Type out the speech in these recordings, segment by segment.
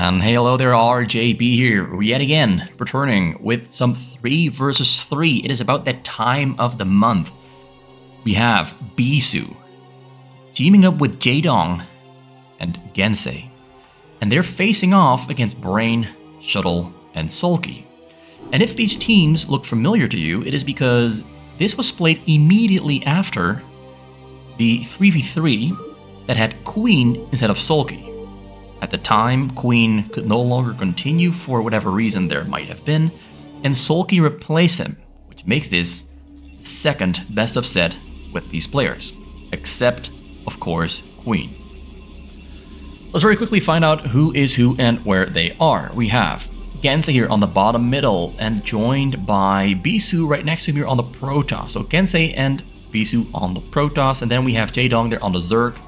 And hey, hello there, RJB here, yet again, returning with some 3 versus 3. It is about that time of the month. We have Bisu teaming up with Jaedong and Gensay. And they're facing off against Brain, Shuttle, and Soulkey. And if these teams look familiar to you, it is because this was played immediately after the 3v3 that had Queen instead of Soulkey. At the time, Queen could no longer continue for whatever reason there might have been, and Soulkey replaced him, which makes this the second best of set with these players, except, of course, Queen. Let's very quickly find out who is who and where they are. We have Gensay here on the bottom middle, and joined by Bisu right next to him here on the Protoss. So Gensay and Bisu on the Protoss, and then we have Jaedong there on the Zerg.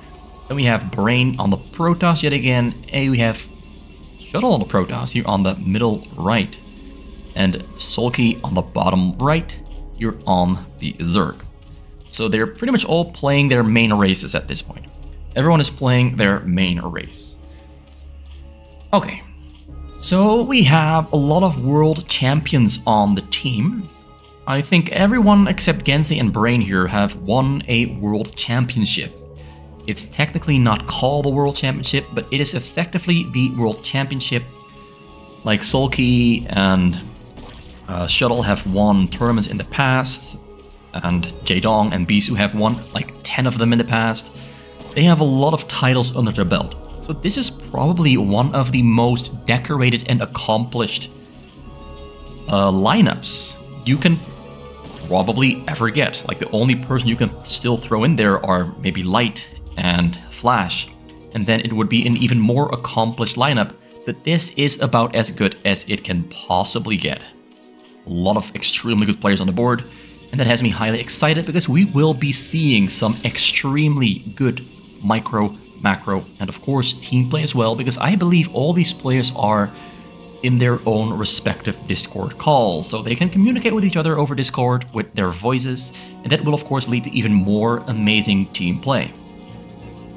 Then we have Brain on the Protoss yet again, and we have Shuttle on the Protoss here on the middle right, and Soulkey on the bottom right here on the Zerg. So they're pretty much all playing their main races at this point. Everyone is playing their main race. Okay, so we have a lot of world champions on the team. I think everyone except Gensay and Brain here have won a world championship. It's technically not called the World Championship, but it is effectively the World Championship. Like Soulkey and Shuttle have won tournaments in the past, and Jaedong and Bisu have won like 10 of them in the past. They have a lot of titles under their belt. So this is probably one of the most decorated and accomplished lineups you can probably ever get. Like the only person you can still throw in there are maybe Light and Flash, and then it would be an even more accomplished lineup, but this is about as good as it can possibly get. A lot of extremely good players on the board, and that has me highly excited because we will be seeing some extremely good micro, macro, and of course team play as well, because I believe all these players are in their own respective Discord calls, so they can communicate with each other over Discord with their voices, and that will of course lead to even more amazing team play.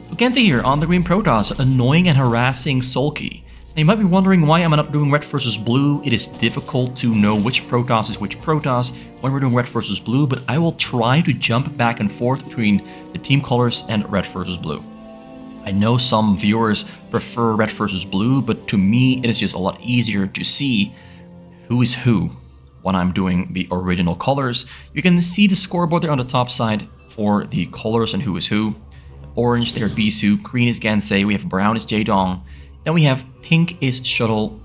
So Gensay here on the green Protoss, annoying and harassing Soulkey. Now you might be wondering why am I not doing red versus blue. It is difficult to know which Protoss is which Protoss when we're doing red versus blue, but I will try to jump back and forth between the team colors and red versus blue. I know some viewers prefer red versus blue, but to me it is just a lot easier to see who is who when I'm doing the original colors. You can see the scoreboard there on the top side for the colors and who is who. Orange there, Bisu, green is Gensay, we have brown is Jaedong, then we have pink is Shuttle,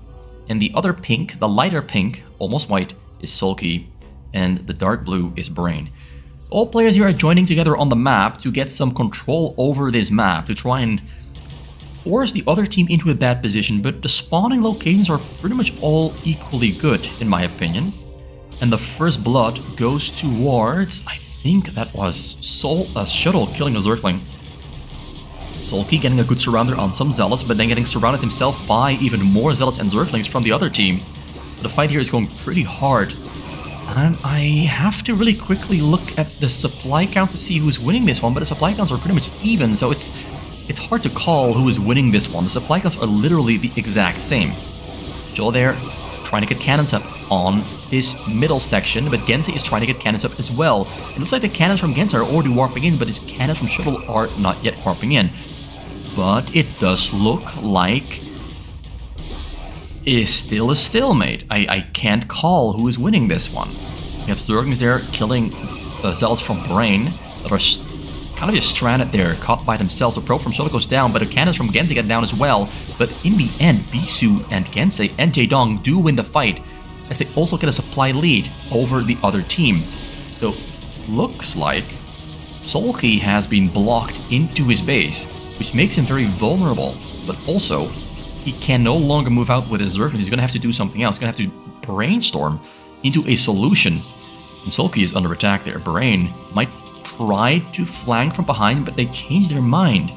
and the other pink, the lighter pink, almost white, is Soulkey, and the dark blue is Brain. All players here are joining together on the map to get some control over this map, to try and force the other team into a bad position, but the spawning locations are pretty much all equally good, in my opinion. And the first blood goes towards, I think that was Shuttle killing a Zergling. Soulkey getting a good surrounder on some Zealots, but then getting surrounded himself by even more Zealots and Zerglings from the other team. The fight here is going pretty hard. And I have to really quickly look at the supply counts to see who's winning this one, but the supply counts are pretty much even, so it's hard to call who is winning this one. The supply counts are literally the exact same. Shuttle there, trying to get cannons up on this middle section, but Gensay is trying to get cannons up as well. It looks like the cannons from Gensay are already warping in, but his cannons from Shuttle are not yet warping in. But it does look like it is still a stalemate. I can't call who is winning this one. We have Zerglings there killing the Zealots from Brain that are kind of just stranded there, caught by themselves. The probe from Shuttle goes down, but the cannons from Gensay get down as well. But in the end, Bisu and Gensay and Jaedong do win the fight, as they also get a supply lead over the other team. So looks like Soulkey has been blocked into his base, which makes him very vulnerable, but also he can no longer move out with his Zerglings. He's going to have to do something else. He's going to have to brainstorm into a solution. And Soulkey is under attack there. Brain might try to flank from behind, but they changed their mind.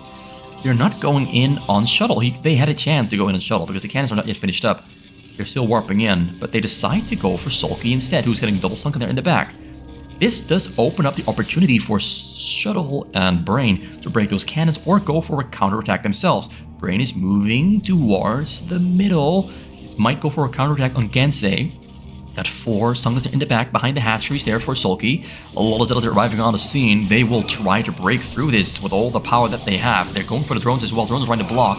They're not going in on Shuttle. They had a chance to go in on Shuttle because the cannons are not yet finished up. They're still warping in, but they decide to go for Soulkey instead, who's getting double sunken there in the back. This does open up the opportunity for Shuttle and Brain to break those cannons or go for a counterattack themselves. Brain is moving towards the middle. This might go for a counterattack on Gensay. Got 4 Soulkeys in the back behind the hatcheries there for Soulkey. A lot of Zealots are arriving on the scene. They will try to break through this with all the power that they have. They're going for the drones as well. Drones are trying to block.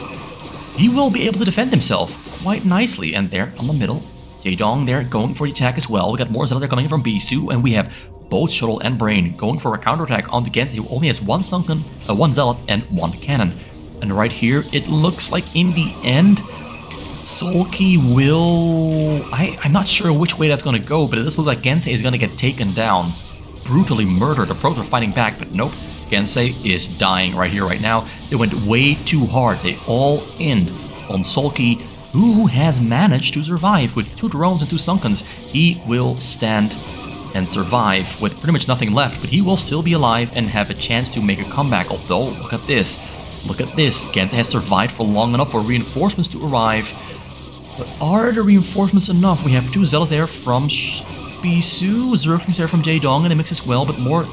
He will be able to defend himself quite nicely. And there on the middle, Jaedong there going for the attack as well. We got more Zealots coming in from Bisu, and we have both Shuttle and Brain going for a counterattack onto Gensay, who only has 1 Sunken, 1 Zealot and 1 cannon. And right here, it looks like in the end, Soulkey will... I'm not sure which way that's going to go, but it does look like Gensay is going to get taken down. Brutally murdered. The pros are fighting back, but nope. Gensay is dying right here, right now. They went way too hard. They all in on Soulkey, who has managed to survive with 2 drones and 2 Sunkens. He will stand and survive with pretty much nothing left, but he will still be alive and have a chance to make a comeback. Although, look at this. Look at this. Gensay has survived for long enough for reinforcements to arrive. But are the reinforcements enough? We have 2 Zealots there from Bisu, Zerglings there from Jaedong in the mix as well, but more...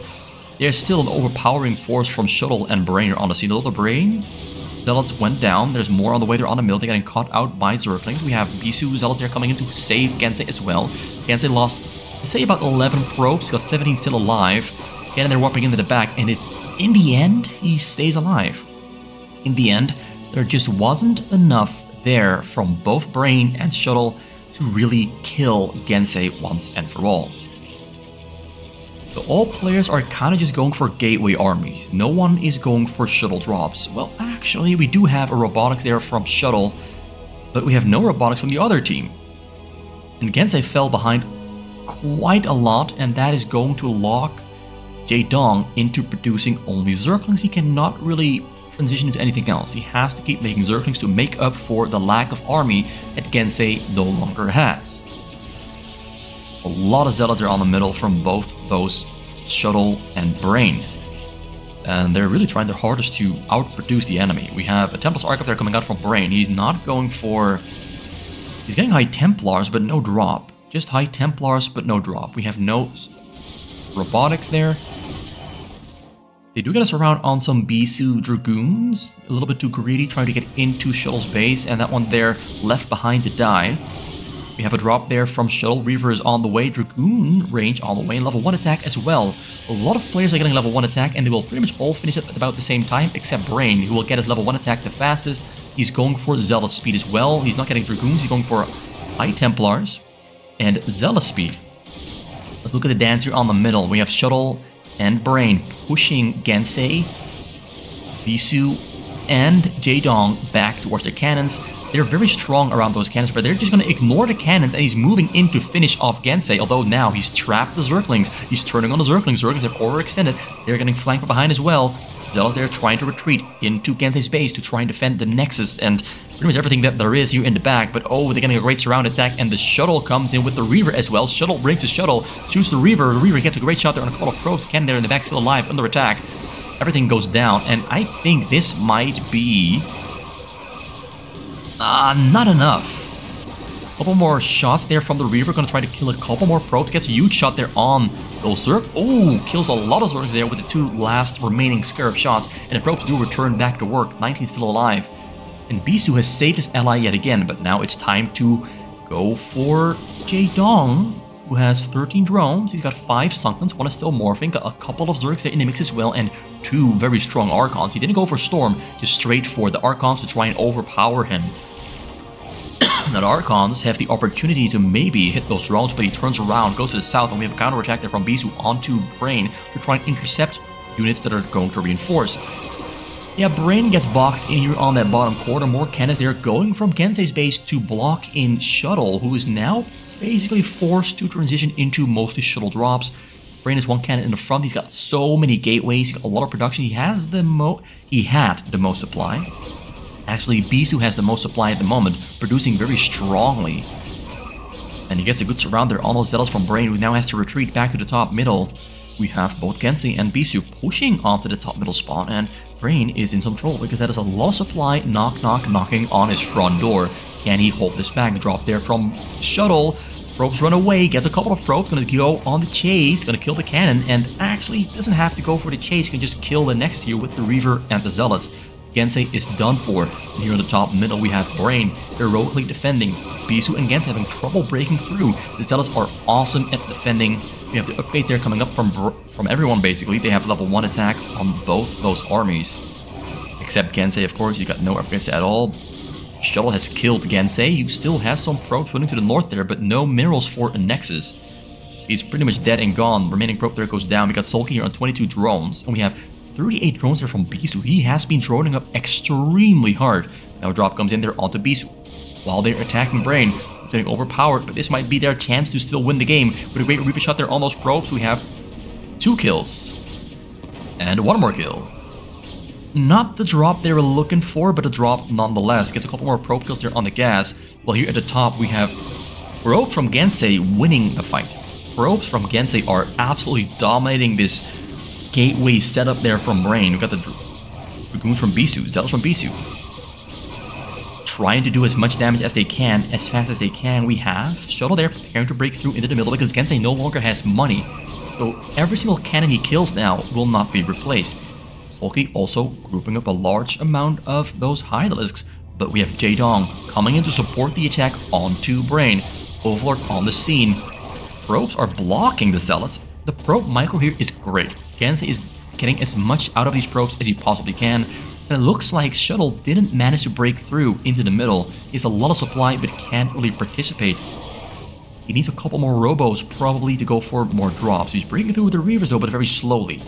There's still an overpowering force from Shuttle and Brain on the scene. Although the Brain Zealots went down, there's more on the way there on the middle. They're getting caught out by Zerglings. We have Bisu Zealots there coming in to save Gensay as well. Gensay lost, I'd say, about 11 probes. He's got 17 still alive. Again, they're warping into the back, and in the end, he stays alive. In the end, there just wasn't enough there from both Brain and Shuttle to really kill Gensay once and for all. So all players are kind of just going for gateway armies. No one is going for Shuttle drops. Well, actually, we do have a robotics there from Shuttle, but we have no robotics from the other team. And Gensay fell behind quite a lot, and that is going to lock Jaedong into producing only Zerglings. He cannot really transition into anything else. He has to keep making Zerglings to make up for the lack of army that Gensay no longer has. A lot of Zealots are on the middle from both those Shuttle and Brain. And they're really trying their hardest to outproduce the enemy. We have a Templar's Archive there coming out from Brain. He's not going for... He's getting High Templars, but no drop. Just High Templars, but no drop. We have no robotics there. They do get us around on some Bisu Dragoons. A little bit too greedy, trying to get into Shuttle's base, and that one there left behind to die. We have a drop there from Shuttle. Reaver is on the way. Dragoon range on the way, and level 1 attack as well. A lot of players are getting level 1 attack, and they will pretty much all finish it at about the same time, except Brain, who will get his level 1 attack the fastest. He's going for Zealot speed as well. He's not getting Dragoons, he's going for High Templars and Zealot speed. Let's look at the dance here on the middle. We have Shuttle and Brain pushing Gensay, Bisu, and Jaedong back towards their cannons. They're very strong around those cannons, but they're just going to ignore the cannons, and he's moving in to finish off Gensay, although now he's trapped the Zerglings. He's turning on the Zerglings. Zerglings have overextended. They're getting flanked from behind as well. Zealots there trying to retreat into Gensay's base to try and defend the Nexus and pretty much everything that there is here in the back. But oh, they're getting a great surround attack, and the Shuttle comes in with the Reaver as well. Shuttle brings the Shuttle, shoots the Reaver. The Reaver gets a great shot there on a couple of probes. Cannon there in the back, still alive, under attack. Everything goes down, and I think this might be... not enough. A couple more shots there from the Reaver. Gonna try to kill a couple more probes. Gets a huge shot there on those Zerg. Oh, kills a lot of Zergs there with the 2 last remaining Scarab shots. And the probes do return back to work. 19 still alive. And Bisu has saved his ally yet again. But now it's time to go for Jaedong, who has 13 drones. He's got 5 Sunkens. 1 is still morphing. Got a couple of Zergs there in the mix as well. And 2 very strong Archons. He didn't go for Storm. Just straight for the Archons to try and overpower him. Now the Archons have the opportunity to maybe hit those drones, but he turns around, goes to the south, and we have a counterattack there from Bisu onto Brain to try and intercept units that are going to reinforce. Yeah, Brain gets boxed in here on that bottom corner. More cannons there going from Gensay's base to block in Shuttle, who is now basically forced to transition into mostly Shuttle drops. Brain has 1 cannon in the front. He's got so many gateways. He's got a lot of production. He had the most supply. Actually, Bisu has the most supply at the moment, producing very strongly. And he gets a good surround there on those Zealots from Brain, who now has to retreat back to the top middle. We have both Gensay and Bisu pushing onto the top middle spawn, and Brain is in some trouble because that is a lot of supply knocking on his front door. Can he hold this back? Drop there from Shuttle. Probes run away, gets a couple of probes, gonna go on the chase, gonna kill the cannon, and actually doesn't have to go for the chase, he can just kill the Nexus here with the Reaver and the Zealots. Gensay is done for. And here in the top middle, we have Brain heroically defending. Bisu and Gensay having trouble breaking through. The Zealots are awesome at defending. We have the upgrades there coming up from everyone, basically. They have level 1 attack on both those armies. Except Gensay, of course, you got no upgrades at all. Shuttle has killed Gensay. You still have some probes running to the north there, but no minerals for a Nexus. He's pretty much dead and gone. Remaining probe there goes down. We got Soulkey here on 22 drones, and we have 38 drones there from Bisu. He has been droning up extremely hard. Now a drop comes in there onto Bisu. While they're attacking Brain, getting overpowered, but this might be their chance to still win the game. With a great Reaper shot there on those probes, we have 2 kills. And 1 more kill. Not the drop they were looking for, but a drop nonetheless. Gets a couple more probe kills there on the gas. Well, here at the top, we have probe from Gensay winning the fight. Probes from Gensay are absolutely dominating this gateway setup there from Brain. We've got the Dragoons from Bisu, Zealots from Bisu. Trying to do as much damage as they can, as fast as they can. We have Shuttle there preparing to break through into the middle because Gensay no longer has money. So every single cannon he kills now will not be replaced. Soulkey also grouping up a large amount of those Hydralisks, but we have Jaedong coming in to support the attack onto Brain. Overlord on the scene. Probes are blocking the Zealots. The probe micro here is great. Gensay is getting as much out of these probes as he possibly can. And it looks like Shuttle didn't manage to break through into the middle. He has a lot of supply but can't really participate. He needs a couple more robos probably to go for more drops. He's breaking through with the Reavers though, but very slowly.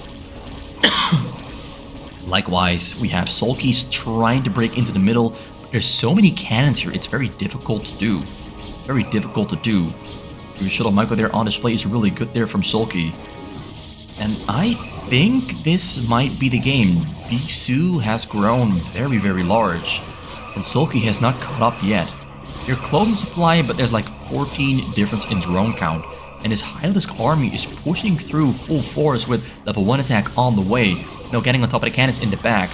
Likewise, we have Soulkeys trying to break into the middle. But there's so many cannons here, it's very difficult to do. Very difficult to do. Your Shuttle micro there on display is really good there from Soulkey. And I think this might be the game. Bisu has grown very, very large. And Soulkey has not caught up yet. They're close in supply, but there's like 14 difference in drone count. And his Hydralisk army is pushing through full force with level 1 attack on the way. Getting on top of the cannons in the back.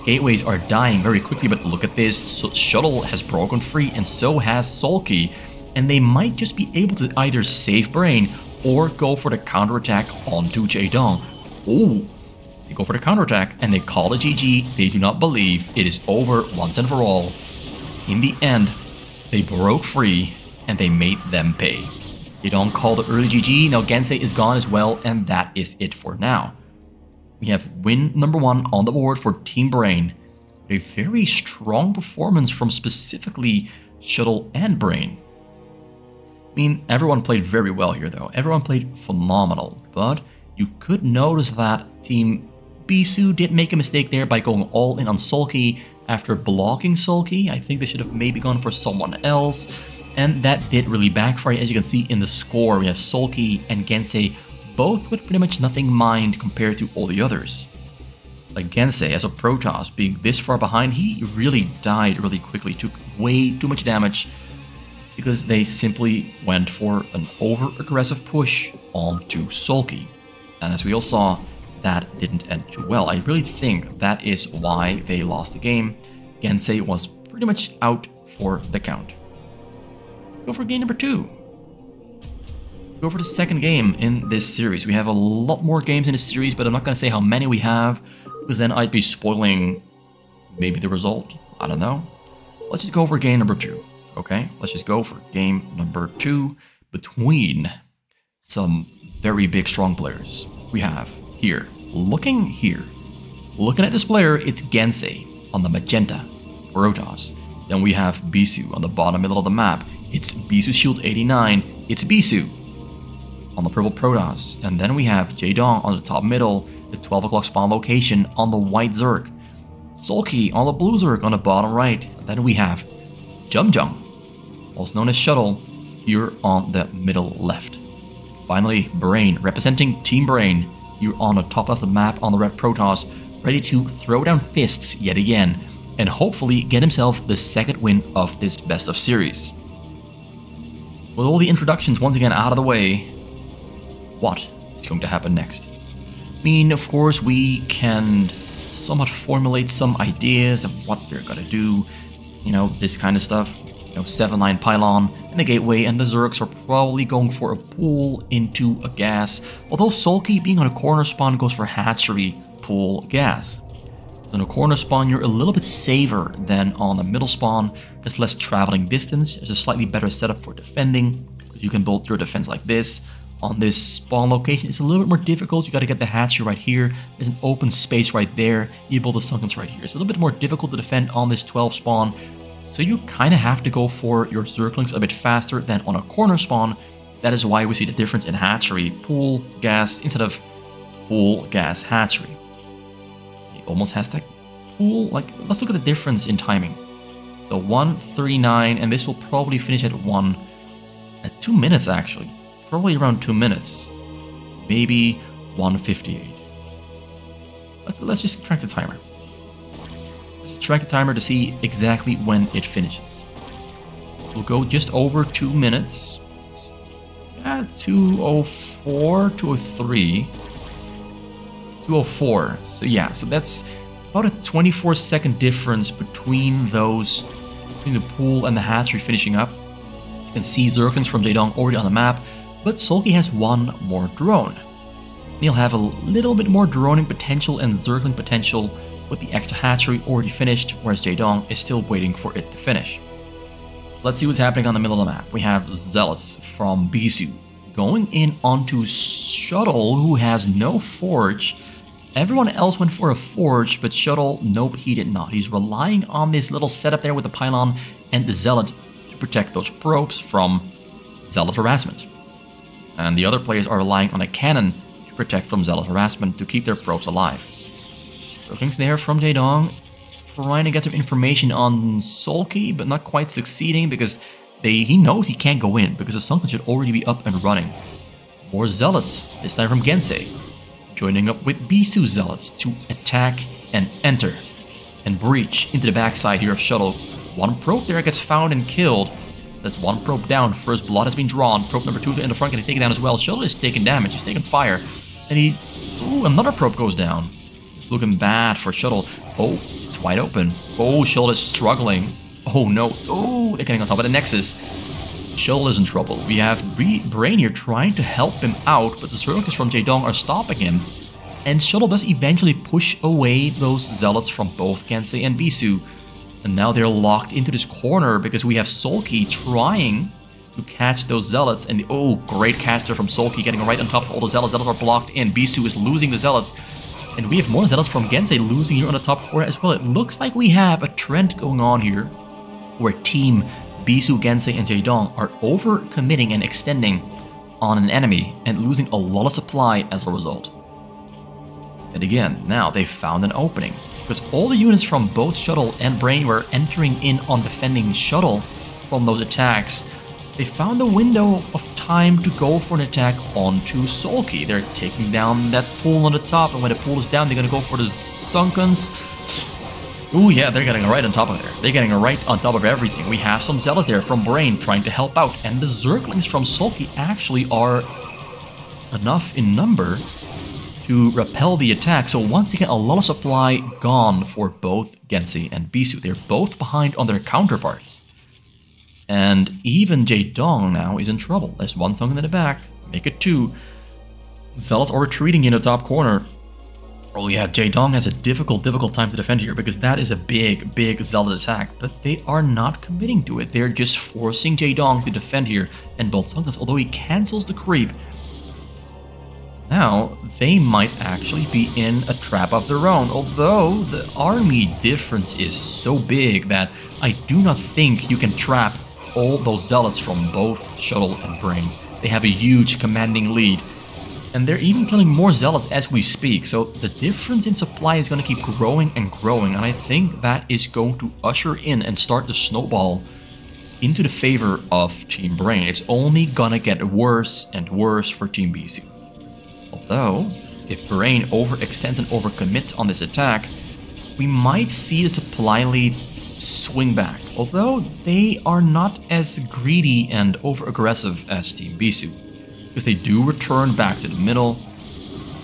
Gateways are dying very quickly, but look at this. Shuttle has broken free, and so has Soulkey. And they might just be able to either save Brain or go for the counterattack onto Jaedong. Oh, they go for the counterattack and they call it GG. They do not believe it is over once and for all. In the end, they broke free and they made them pay. Jaedong called it early GG. Now Gensay is gone as well, and that is it for now. We have win number 1 on the board for Team Brain. A very strong performance from specifically Shuttle and Brain. I mean, everyone played very well here though. Everyone played phenomenal, but you could notice that Team Bisu did make a mistake there by going all in on Soulkey after blocking Soulkey. I think they should have maybe gone for someone else, and that did really backfire. As you can see in the score, we have Soulkey and Gensay both with pretty much nothing mined compared to all the others. Like Gensay, as a Protoss, being this far behind, he really died really quickly, took way too much damage, because they simply went for an over-aggressive push onto Soulkey. And as we all saw, that didn't end too well. I really think that is why they lost the game. Gensay was pretty much out for the count. Let's go for game number 2. Let's go for the second game in this series. We have a lot more games in this series, but I'm not going to say how many we have, because then I'd be spoiling maybe the result. I don't know. Let's just go for game number 2. Okay, let's just go for game number 2 between some very big, strong players. We have here, looking at this player, it's Gensay on the magenta Protoss. Then we have Bisu on the bottom middle of the map. It's Bisu Shield 89, it's Bisu on the purple Protoss. And then we have Jaedong on the top middle, the 12 o'clock spawn location on the white Zerg. Soulkey on the blue Zerg on the bottom right. Then we have Jaedong, also known as Shuttle, here on the middle left. Finally, Brain, representing Team Brain, here on the top of the map on the red Protoss, ready to throw down fists yet again, and hopefully get himself the second win of this best of series. With all the introductions once again out of the way, what is going to happen next? I mean, of course, we can somewhat formulate some ideas of what they're gonna do, you know, this kind of stuff. 7-line pylon and the gateway, and the Zergs are probably going for a pool into a gas, although Soulkey being on a corner spawn goes for hatchery pool gas. So on the corner spawn, you're a little bit safer than on the middle spawn. There's less traveling distance. There's a slightly better setup for defending, because you can build your defense like this. On this spawn location, it's a little bit more difficult. You got to get the hatchery right here. There's an open space right there. You build the sunken right here. It's a little bit more difficult to defend on this 12 spawn. So you kind of have to go for your Zerglings a bit faster than on a corner spawn. That is why we see the difference in hatchery, pool, gas, instead of pool, gas, hatchery. He almost has that pool. Like, let's look at the difference in timing. So 1:39, and this will probably finish at 2 minutes actually. Probably around 2 minutes. Maybe 1:58. Let's just track the timer. Let's just track the timer to see exactly when it finishes. We'll go just over 2 minutes. Yeah, 2:04, 2:03. 2:04. So yeah, so that's about a 24-second difference between those, between the pool and the hatchery finishing up. You can see Zerglings from Jaedong already on the map, but Soulkey has one more drone. He'll have a little bit more droning potential and Zergling potential with the extra hatchery already finished, whereas Jaedong is still waiting for it to finish. Let's see what's happening on the middle of the map. We have Zealots from Bisu going in onto Shuttle, who has no forge. Everyone else went for a forge, but Shuttle, nope, he did not. He's relying on this little setup there with the pylon and the Zealot to protect those probes from Zealot harassment. And the other players are relying on a cannon to protect from Zealot harassment to keep their probes alive. Zerglings there from Jaedong, trying to get some information on Soulkey, but not quite succeeding because he knows he can't go in because the Sunken should already be up and running. More Zealots, this time from Gensay, joining up with Bisu Zealots to attack and enter and breach into the backside here of Shuttle. One probe there gets found and killed. That's one probe down. First blood has been drawn. Probe number 2 in the front getting taken down as well. Shuttle is taking damage. He's taking fire. And another probe goes down. It's looking bad for Shuttle. Oh, it's wide open. Oh, Shuttle is struggling. Oh no. Oh, they're getting on top of the Nexus. Shuttle is in trouble. We have Brain here trying to help him out, but the Zerglings from Jaedong are stopping him. And Shuttle does eventually push away those Zealots from both Gensay and Bisu. And now they're locked into this corner because we have Soulkey trying to catch those Zealots. And oh, great catch there from Soulkey, getting right on top of all the Zealots. Zealots are blocked in. Bisu is losing the Zealots. And we have more Zealots from Gensay losing here on the top corner as well. It looks like we have a trend going on here where Team Bisu, Gensay, and Jaedong are over-committing and extending on an enemy and losing a lot of supply as a result. And again, now they've found an opening, because all the units from both Shuttle and Brain were entering in on defending Shuttle from those attacks. They found a window of time to go for an attack onto Soulkey. They're taking down that pool on the top, and when the pool is down, they're going to go for the Sunkens. Ooh, yeah, they're getting right on top of there. They're getting right on top of everything. We have some Zealots there from Brain trying to help out, and the Zerglings from Soulkey actually are enough in number to repel the attack. So once again, a lot of supply gone for both Gensay and Bisu. They're both behind on their counterparts. And even Jaedong now is in trouble. There's one Sunken in the back. Make it 2. Zealots are retreating in the top corner. Oh yeah, Jaedong has a difficult time to defend here because that is a big Zealot attack. But they are not committing to it. They're just forcing Jaedong to defend here and build Sunkens, although he cancels the creep. Now, they might actually be in a trap of their own, although the army difference is so big that I do not think you can trap all those Zealots from both Shuttle and Brain. They have a huge commanding lead, and they're even killing more Zealots as we speak, so the difference in supply is going to keep growing and growing, and I think that is going to usher in and start the snowball into the favor of Team Brain. It's only gonna get worse and worse for Team Bisu. Although, if Brain overextends and overcommits on this attack, we might see the supply lead swing back. Although, they are not as greedy and over-aggressive as Team Bisu, because they do return back to the middle.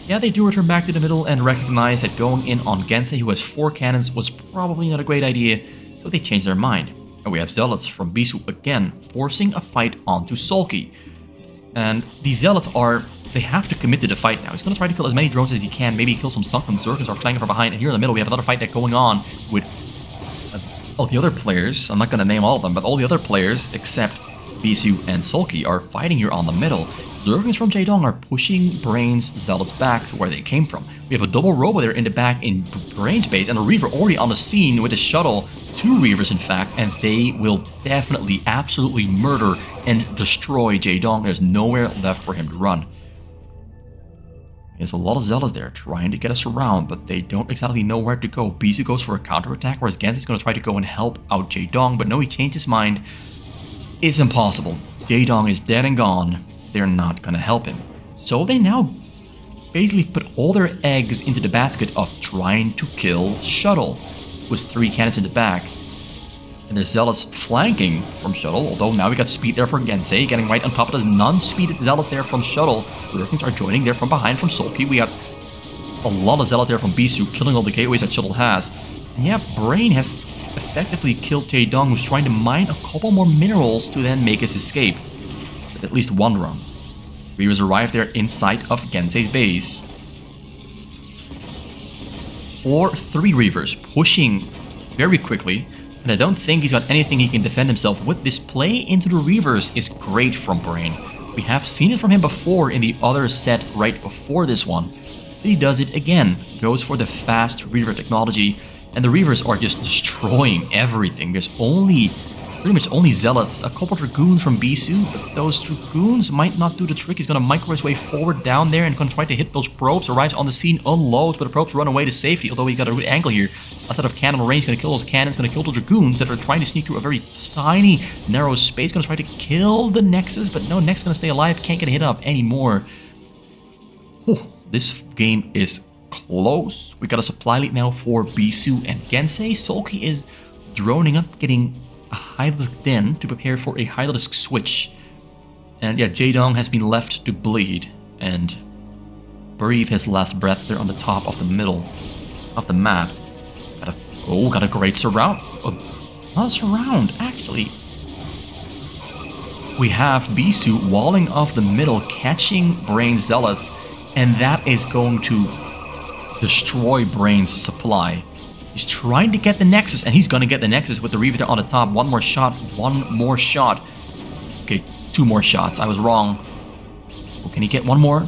Yeah, they do return back to the middle and recognize that going in on Gensay, who has 4 cannons, was probably not a great idea, so they change their mind. And we have Zealots from Bisu again, forcing a fight onto Soulkey. And these Zealots are they have to commit to the fight now. He's going to try to kill as many drones as he can. Maybe kill some sunken Zerkins are flanking from behind. And here in the middle, we have another fight that's going on with all the other players. I'm not going to name all of them, but all the other players except Bisu and Soulkey are fighting here on the middle. Zerkins from Jaedong are pushing Brain's Zealots back to where they came from. We have a double robo there in the back in Brain's base, and a Reaver already on the scene with a shuttle. 2 Reavers, in fact, and they will definitely, absolutely murder and destroy Jaedong. There's nowhere left for him to run. There's a lot of Zealots there trying to get us around, but they don't exactly know where to go. Bisu goes for a counterattack, whereas Gensay is going to try to go and help out Jaedong, but no, he changed his mind. It's impossible. Jaedong is dead and gone. They're not going to help him. So they now basically put all their eggs into the basket of trying to kill Shuttle, with 3 cannons in the back. And there's Zealots flanking from Shuttle, although now we got speed there for Gensay, getting right on top of the non-speeded Zealots there from Shuttle. The Zerkins are joining there from behind from Soulkey. We got a lot of Zealots there from Bisu, killing all the gateways that Shuttle has. And yeah, Brain has effectively killed Jaedong, who's trying to mine a couple more minerals to then make his escape. With at least 1 run. Reavers arrive there inside of Gensay's base. 3 Reavers pushing very quickly, and I don't think he's got anything he can defend himself with. This play into the Reavers is great from Brain. We have seen it from him before in the other set right before this one, but he does it again. Goes for the fast Reaver technology, and the Reavers are just destroying everything. There's pretty much only Zealots, a couple Dragoons from Bisu, but those Dragoons might not do the trick. He's going to micro his way forward down there and going to try to hit those probes. Arrives on the scene, unloads, but the probes run away to safety, although he got a good angle here. Outside of cannon range, going to kill those cannons, going to kill the Dragoons that are trying to sneak through a very tiny, narrow space. Going to try to kill the Nexus, but no, Nexus going to stay alive, can't get a hit off anymore. Whew, this game is close. We got a supply lead now for Bisu and Gensay. Soulkey is droning up, getting a Hydralisk Den to prepare for a Hydralisk switch. And yeah, Jaedong has been left to bleed and breathe his last breaths there on the top of the middle of the map. Got a great surround. Not a surround, actually. We have Bisu walling off the middle, catching Brain's Zealots, and that is going to destroy Brain's supply. He's trying to get the Nexus, and he's going to get the Nexus with the Reaver there on the top. One more shot. Okay, 2 more shots. I was wrong. Oh, can he get 1 more?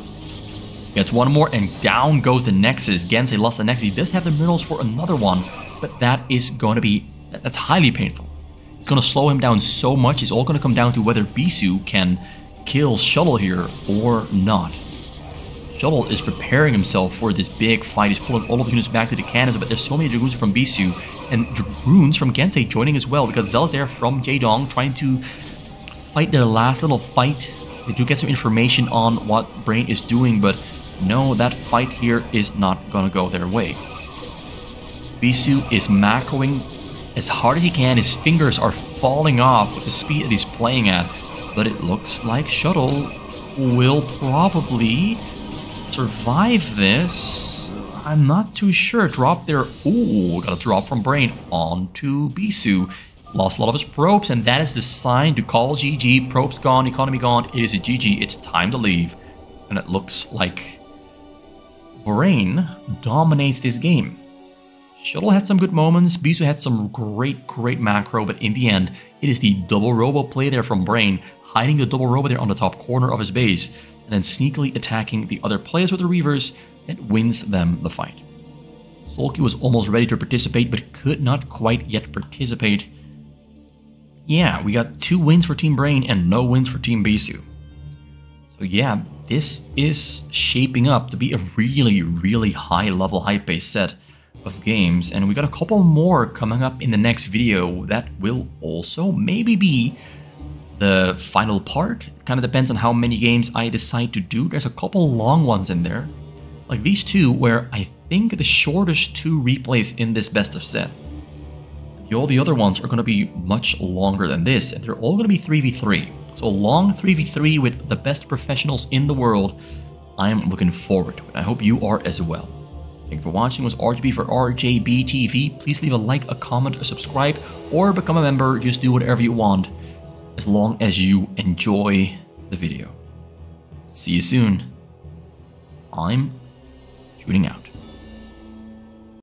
Gets 1 more, and down goes the Nexus. Gensay lost the Nexus. He does have the minerals for another one, but that is going to be... That's highly painful. It's going to slow him down so much. It's all going to come down to whether Bisu can kill Shuttle here or not. Shuttle is preparing himself for this big fight. He's pulling all of the units back to the cannons, but there's so many Dragoons from Bisu and Dragoons from Gensay joining as well. We got Zealots there from Jaedong trying to fight their last little fight. They do get some information on what Brain is doing, but no, that fight here is not gonna go their way. Bisu is macroing as hard as he can. His fingers are falling off with the speed that he's playing at, but it looks like Shuttle will probably survive this. I'm not too sure. Drop there. Ooh, got a drop from Brain onto Bisu. Lost a lot of his probes, and that is the sign to call GG. Probes gone, economy gone. It is a GG. It's time to leave. And it looks like Brain dominates this game. Shuttle had some good moments. Bisu had some great macro, but in the end, it is the double robo play there from Brain, hiding the double robo there on the top corner of his base, and then sneakily attacking the other players with the Reavers that wins them the fight. Soulkey was almost ready to participate, but could not quite yet participate. Yeah, we got 2 wins for Team Brain and no wins for Team Bisu. So yeah, this is shaping up to be a really high level, high pace set of games, and we got a couple more coming up in the next video that will also maybe be the final part. It kind of depends on how many games I decide to do. There's a couple long ones in there, like these 2, where I think the shortest 2 replays in this best of set. All the other ones are going to be much longer than this, and they're all going to be 3v3. So a long 3v3 with the best professionals in the world. I am looking forward to it. I hope you are as well. Thank you for watching. It was RGB for RJB TV. Please leave a like, a comment, a subscribe, or become a member. Just do whatever you want, as long as you enjoy the video. See you soon. I'm tuning out.